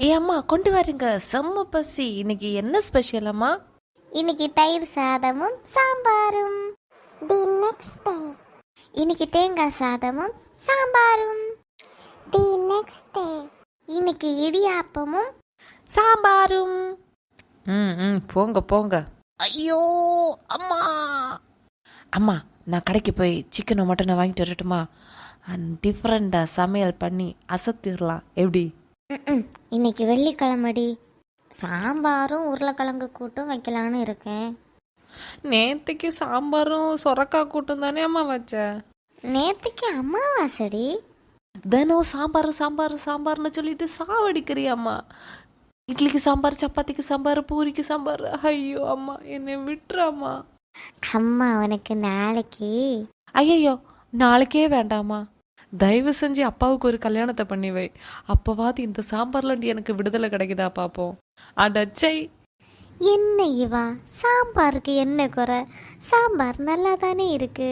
ஏ அம்மா கொண்டு வாருங்க, செம்ம பசி. இன்னைக்கு என்ன ஸ்பெஷல் அம்மா? இன்னைக்கு தயிர் சாதமும் சாம்பாரும். தி நெக்ஸ்ட் டே இன்னைக்கு தேங்காய் சாதமும் சாம்பாரும். தி நெக்ஸ்ட் டே இன்னைக்கு இடியாப்பமும் சாம்பாரும். போங்க போங்க. ஐயோ அம்மா. அம்மா நான் கடைக்கு போய் சிக்கனை மட்டனை வாங்கிட்டு வரட்டுமா? டிஃப்ரெண்டாக சமையல் பண்ணி அசத்திடலாம், எப்படி? இன்னைக்கு வெள்ளிக்கிழமடி, சாம்பாரும் உருளைக்கிழங்கு கூட்டும் வைக்கலான்னு இருக்கேன். நேற்றுக்கு சாம்பாரும் சொரக்காய் கூட்டும் தானே அம்மா வச்சேன். நேற்றுக்கு அமாவாசடி. தினம் சாம்பார் சாம்பார் சாம்பார்னு சொல்லிட்டு சாவடிக்கிறியம்மா. இட்லிக்கு சாம்பார், சப்பாத்திக்கு சாம்பார், பூரிக்கு சாம்பார். ஐயோ அம்மா, என்னை விட்டுறாம்மா. அம்மா உனக்கு நாளைக்கு. ஐயோ நாளைக்கே வேண்டாமா. தயவு செஞ்சு அப்பாவுக்கு ஒரு கல்யாணத்தை பண்ணி வை. அப்பவாது இந்த சாம்பார்லண்டி எனக்கு விடுதலை கிடைக்குதா பாப்போம். அடச்சை. என்ன இவா, சாம்பாருக்கு என்ன குறை? சாம்பார் நல்லா தானே இருக்கு.